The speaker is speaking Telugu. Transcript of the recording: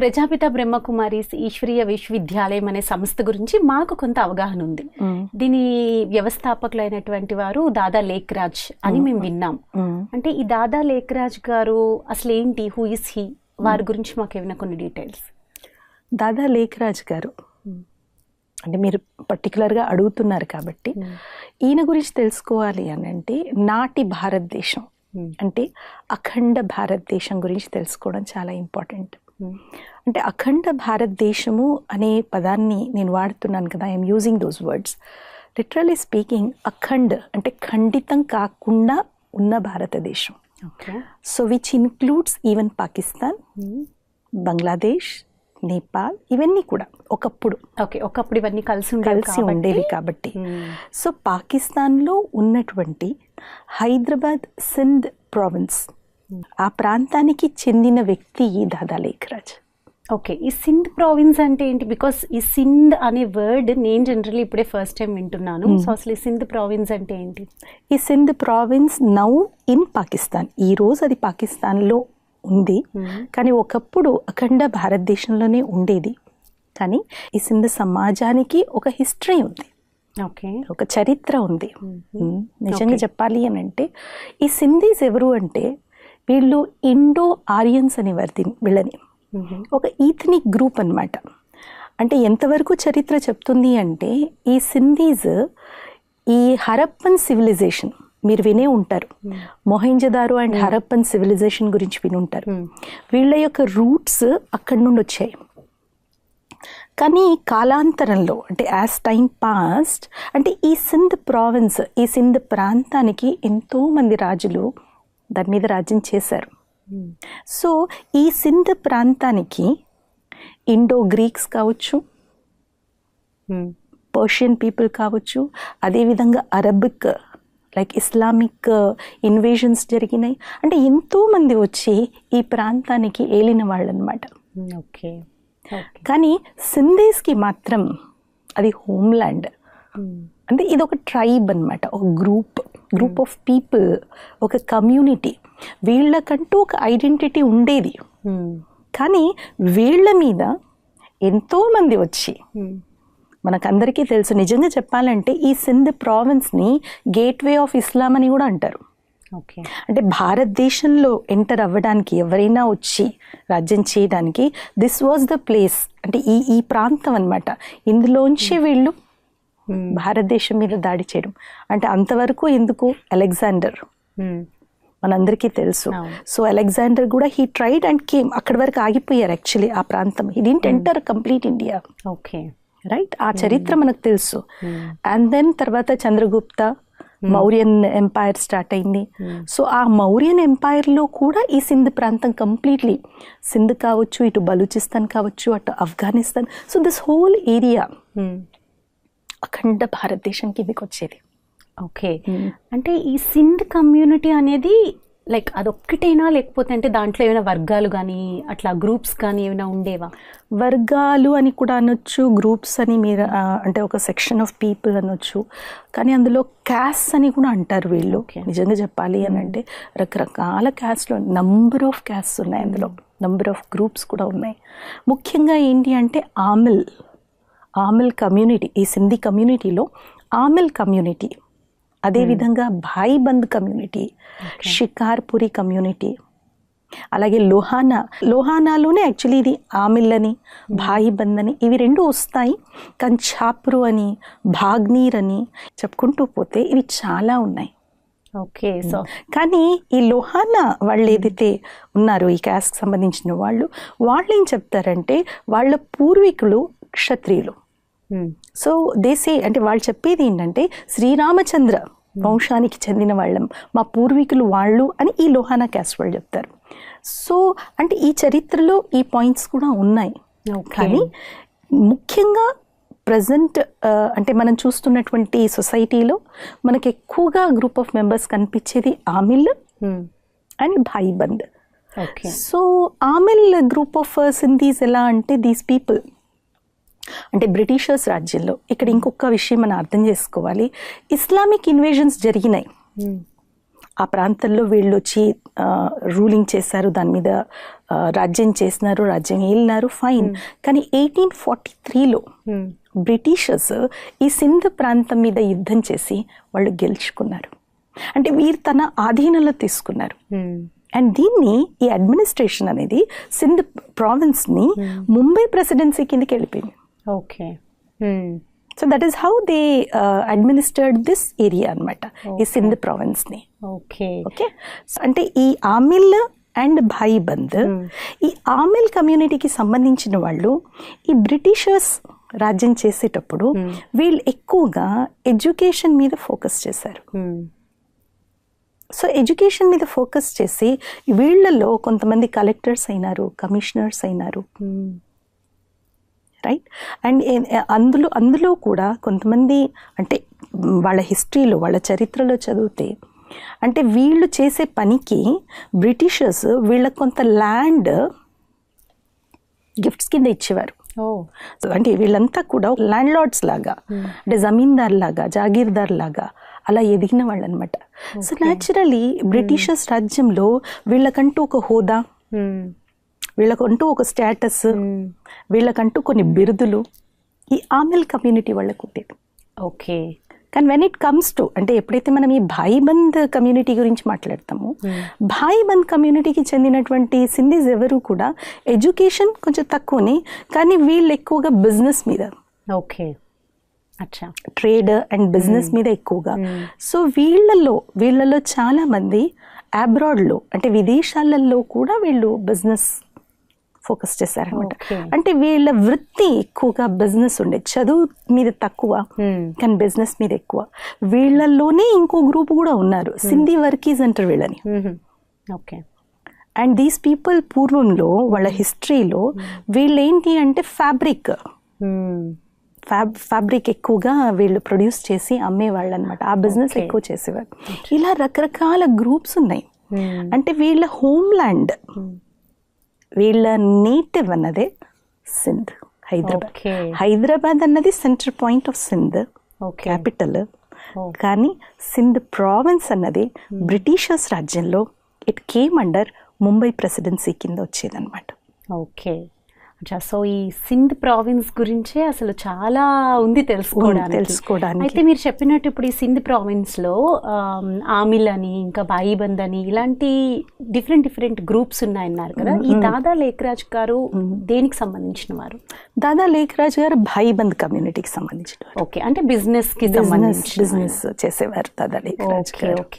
ప్రజాపిత బ్రహ్మకుమారీస్ ఈశ్వరీయ విశ్వవిద్యాలయం అనే సంస్థ గురించి మాకు కొంత అవగాహన ఉంది. దీని వ్యవస్థాపకులైనటువంటి వారు దాదా లేఖరాజ్ అని మేము విన్నాం. అంటే ఈ దాదా లేఖరాజ్ గారు అసలు ఏంటి, హూ ఇస్ హీ, వారి గురించి మాకు ఏమైనా కొన్ని డీటెయిల్స్. దాదా లేఖరాజ్ గారు అంటే మీరు పర్టికులర్గా అడుగుతున్నారు కాబట్టి ఈయన గురించి తెలుసుకోవాలి అని అంటే నాటి భారతదేశం అంటే అఖండ భారతదేశం గురించి తెలుసుకోవడం చాలా ఇంపార్టెంట్. అంటే అఖండ భారతదేశము అనే పదాన్ని నేను వాడుతున్నాను కదా, I'm using those words. Literally speaking Akhand అంటే ఖండితం కాకుండా ఉన్న భారతదేశం. So which includes even Pakistan, Bangladesh, Nepal, ఇవన్నీ కూడా ఒకప్పుడు ఇవన్నీ కలిసి ఉండేవి కాబట్టి. సో పాకిస్తాన్లో ఉన్నటువంటి హైదరాబాద్ సింధ్ ప్రావిన్స్ ఆ ప్రాంతానికి చెందిన వ్యక్తి దాదా లేఖరాజ్. ఓకే, ఈ సింధ్ ప్రావిన్స్ అంటే ఏంటి? బికాస్ ఈ సింధ్ అనే వర్డ్ నేను జనరల్లీ ఇప్పుడే ఫస్ట్ టైం వింటున్నాను. సో అసలు ఈ సింధ్ ప్రావిన్స్ అంటే ఏంటి? ఈ Sindh province now in Pakistan, ఈ రోజు అది పాకిస్తాన్లో ఉంది, కానీ ఒకప్పుడు అఖండ భారతదేశంలోనే ఉండేది. కానీ ఈ సింధ్ సమాజానికి ఒక హిస్టరీ ఉంది, ఒక చరిత్ర ఉంది. నిజంగా చెప్పాలి అని అంటే ఈ సింధీస్ ఎవరు అంటే వీళ్ళు ఇండో ఆరియన్స్ అని వీళ్ళని ఒక ఈథనిక్ గ్రూప్ అన్నమాట. అంటే ఎంతవరకు చరిత్ర చెప్తుంది అంటే ఈ సింధీస్ ఈ హరప్పన్ సివిలైజేషన్ మీరు వినే ఉంటారు, మొహెంజదారో అండ్ హరప్పన్ సివిలైజేషన్ గురించి వినుంటారు. వీళ్ళ యొక్క రూట్స్ అక్కడి నుండి వచ్చాయి. కానీ కాలాంతరంలో అంటే యాజ్ టైం పాస్ట్ అంటే ఈ సింధ్ ప్రావిన్స్, ఈ సింధ్ ప్రాంతానికి ఎంతోమంది రాజులు దాని మీద రాజ్యం చేశారు. సో ఈ సింధ్ ప్రాంతానికి ఇండో గ్రీక్స్ కావచ్చు, పర్షియన్ పీపుల్ కావచ్చు, అదేవిధంగా అరబిక్ లైక్ ఇస్లామిక్ ఇన్వేషన్స్ జరిగినాయి. అంటే ఎంతోమంది వచ్చి ఈ ప్రాంతానికి ఏలిన వాళ్ళు అనమాట. కానీ సింధీస్కి మాత్రం అది హోమ్ల్యాండ్. అంటే ఇది ఒక ట్రైబ్ అనమాట, ఒక గ్రూప్ ఆఫ్ పీపుల్, ఒక కమ్యూనిటీ. వీళ్ళకంటూ ఒక ఐడెంటిటీ ఉండేది. కానీ వీళ్ళ మీద ఎంతోమంది వచ్చి మనకందరికీ తెలుసు, నిజంగా చెప్పాలంటే ఈ సింధ్ ప్రావిన్స్ని గేట్వే ఆఫ్ ఇస్లాం అని కూడా అంటారు. అంటే భారతదేశంలో ఎంటర్ అవ్వడానికి ఎవరైనా వచ్చి రాజ్యం చేయడానికి దిస్ వాజ్ ద ప్లేస్. అంటే ఈ ప్రాంతం అనమాట. ఇందులోంచి వీళ్ళు భారతదేశం మీద దాడి చేయడం. అంటే అంతవరకు ఎందుకు అలెగ్జాండర్ మనందరికీ తెలుసు. సో అలెగ్జాండర్ కూడా హీ ట్రైడ్ అండ్ కేమ్, అక్కడి వరకు ఆగిపోయారు యాక్చువల్లీ ఆ ప్రాంతం. He didn't enter complete India. Right, ఆ చరిత్ర మనకు తెలుసు. అండ్ దెన్ తర్వాత చంద్రగుప్త మౌర్యన్ ఎంపైర్ స్టార్ట్ అయింది. సో ఆ మౌర్యన్ ఎంపైర్లో కూడా ఈ సింధ్ ప్రాంతం కంప్లీట్లీ, సింధ్ కావచ్చు, ఇటు బలూచిస్తాన్ కావచ్చు, అటు Afghanistan, so this whole area అఖండ భారతదేశం కిందకి వచ్చేది. ఓకే, అంటే ఈ సింధ్ కమ్యూనిటీ అనేది లైక్ అదొక్కటేనా, లేకపోతే అంటే దాంట్లో ఏమైనా వర్గాలు కానీ అట్లా గ్రూప్స్ కానీ ఏమైనా ఉండేవా? వర్గాలు అని కూడా అనొచ్చు, గ్రూప్స్ అని మీరు అంటే ఒక సెక్షన్ ఆఫ్ పీపుల్ అనొచ్చు. కానీ అందులో క్యాస్ట్ అని కూడా అంటారు వీళ్ళు. నిజంగా చెప్పాలి అని అంటే రకరకాల క్యాస్ట్లు, నంబర్ ఆఫ్ క్యాస్ట్ ఉన్నాయి అందులో, నంబర్ ఆఫ్ గ్రూప్స్ కూడా ఉన్నాయి. ముఖ్యంగా ఏంటి అంటే ఆమిల్ కమ్యూనిటీ, ఈ సింధీ కమ్యూనిటీలో ఆమిల్ కమ్యూనిటీ, అదేవిధంగా భాయిబంద్ కమ్యూనిటీ, షికార్పురి కమ్యూనిటీ, అలాగే లోహానాలోనే యాక్చువల్లీ ఇది ఆమిల్ అని భాయిబంద్ అని ఇవి రెండు వస్తాయి. కానీ ఛాప్రు అని, భాగ్నీర్ అని చెప్పుకుంటూ పోతే ఇవి చాలా ఉన్నాయి. ఓకే, సో కానీ ఈ లోహానా వాళ్ళు ఏదైతే ఉన్నారో ఈ క్యాస్ట్ సంబంధించిన వాళ్ళు ఏం చెప్తారంటే వాళ్ళ పూర్వీకులు క్షత్రియులు. సో దేశే అంటే వాళ్ళు చెప్పేది ఏంటంటే శ్రీరామచంద్ర వంశానికి చెందిన వాళ్ళం, మా పూర్వీకులు వాళ్ళు అని ఈ లోహానా క్యాస్ట్ వాళ్ళు చెప్తారు. సో అంటే ఈ చరిత్రలో ఈ పాయింట్స్ కూడా ఉన్నాయి. కానీ ముఖ్యంగా ప్రజెంట్ అంటే మనం చూస్తున్నటువంటి సొసైటీలో మనకి ఎక్కువగా గ్రూప్ ఆఫ్ మెంబర్స్ కనిపించేది ఆమిల్ and భాయిబంద్. So ఆమిల్ group of Sindhis ఎలా అంటే దీస్ పీపుల్ అంటే బ్రిటిషర్స్ రాజ్యంలో, ఇక్కడ ఇంకొక విషయం మనం అర్థం చేసుకోవాలి, ఇస్లామిక్ ఇన్వేజన్స్ జరిగినాయి. ఆ ప్రాంతంలో వీళ్ళు వచ్చి రూలింగ్ చేశారు, దాని మీద రాజ్యం చేసినారు, రాజ్యం ఏలినారు, ఫైన్. కానీ 1843లో బ్రిటిషర్స్ ఈ సింధ్ ప్రాంతం మీద యుద్ధం చేసి వాళ్ళు గెలుచుకున్నారు. అంటే వీరు తన ఆధీనంలో తీసుకున్నారు. అండ్ దీన్ని ఈ అడ్మినిస్ట్రేషన్ అనేది సింధ్ ప్రావిన్స్ని ముంబై ప్రెసిడెన్సీ కిందకి వెళ్ళిపోయింది. Okay. So that is how they administered this area అనమాట, ఈ సింధ్ ప్రావిన్స్ని. ఓకే. ఓకే. అంటే ఈ ఆమిల్ అండ్ భాయిబంద్, ఈ ఆమిల్ కమ్యూనిటీకి సంబంధించిన వాళ్ళు ఈ బ్రిటిషర్స్ రాజ్యం చేసేటప్పుడు వీళ్ళు ఎక్కువగా ఎడ్యుకేషన్ మీద ఫోకస్ చేశారు. సో ఎడ్యుకేషన్ మీద ఫోకస్ చేసి వీళ్ళలో కొంతమంది కలెక్టర్స్ అయినారు, కమిషనర్స్ అయినారు, రైట్. అండ్ అందులో కూడా కొంతమంది అంటే వాళ్ళ హిస్టరీలో, వాళ్ళ చరిత్రలో చదివితే అంటే వీళ్ళు చేసే పనికి బ్రిటిషర్స్ వీళ్ళకి కొంత ల్యాండ్ గిఫ్ట్స్ కింద ఇచ్చేవారు. అంటే వీళ్ళంతా కూడా ల్యాండ్ లార్డ్స్ లాగా, అంటే జమీందార్ లాగా, జాగీర్దార్ లాగా అలా ఎదిగిన వాళ్ళు అనమాట. సో న్యాచురలీ బ్రిటిషర్స్ రాజ్యంలో వీళ్ళకంటూ ఒక హోదా, వీళ్ళకంటూ ఒక స్టేటస్, వీళ్ళకంటూ కొన్ని బిరుదులు ఈ ఆమిల్ కమ్యూనిటీ వాళ్ళకు ఉండేది. ఓకే. కానీ వెన్ ఇట్ కమ్స్ టు అంటే ఎప్పుడైతే మనం ఈ భాయిబంద్ కమ్యూనిటీ గురించి మాట్లాడతామో, భాయిబంద్ కమ్యూనిటీకి చెందినటువంటి సింధీస్ ఎవరు కూడా ఎడ్యుకేషన్ కొంచెం తక్కువని, కానీ వీళ్ళు ఎక్కువగా బిజినెస్ మీద, ఓకే, అచ్చా, ట్రేడ్ అండ్ బిజినెస్ మీద ఎక్కువగా. సో వీళ్ళలో చాలా మంది అబ్రాడ్లో అంటే విదేశాలలో కూడా వీళ్ళు బిజినెస్ ఫోకస్ చేశారనమాట. అంటే వీళ్ళ వృత్తి ఎక్కువగా బిజినెస్ ఉండేది, చదువు మీద తక్కువ కానీ బిజినెస్ మీద ఎక్కువ. వీళ్ళలోనే ఇంకో గ్రూప్ కూడా ఉన్నారు, సింధీ వర్కీస్ అంటారు వీళ్ళని. ఓకే. అండ్ దీస్ పీపుల్ పూర్వంలో వాళ్ళ హిస్టరీలో వీళ్ళు ఏంటి అంటే ఫ్యాబ్రిక్ ఎక్కువగా వీళ్ళు ప్రొడ్యూస్ చేసి అమ్మేవాళ్ళు అనమాట, ఆ బిజినెస్ ఎక్కువ చేసేవారు. ఇలా రకరకాల గ్రూప్స్ ఉన్నాయి. అంటే వీళ్ళ హోమ్ ల్యాండ్, వీళ్ళ నేటివ్ అన్నదే సింధ్, హైదరాబాద్ అన్నది centre point of Sindh, capital. కానీ సింధ్ ప్రావిన్స్ అన్నది బ్రిటిషర్స్ రాజ్యంలో it came under Mumbai presidency కింద వచ్చేదన్నమాట. ఓకే. సో ఈ సింధ్ ప్రావిన్స్ గురించే అసలు చాలా ఉంది తెలుసుకోవడానికి. అయితే మీరు చెప్పినట్టు ఇప్పుడు ఈ సింధ్ ప్రావిన్స్ లో ఆమిల్ అని, ఇంకా భాయిబంద్ అని ఇలాంటి డిఫరెంట్ గ్రూప్స్ ఉన్నాయన్నారు కదా. ఈ దాదా లేఖరాజ్ గారు దేనికి సంబంధించిన వారు? దాదా లేఖరాజ్ గారు భాయిబంద్ కమ్యూనిటీకి సంబంధించిన. ఓకే. అంటే బిజినెస్ కి సంబంధించి బిజినెస్ చేసేవారు దాదా లేఖరాజ్ గారు.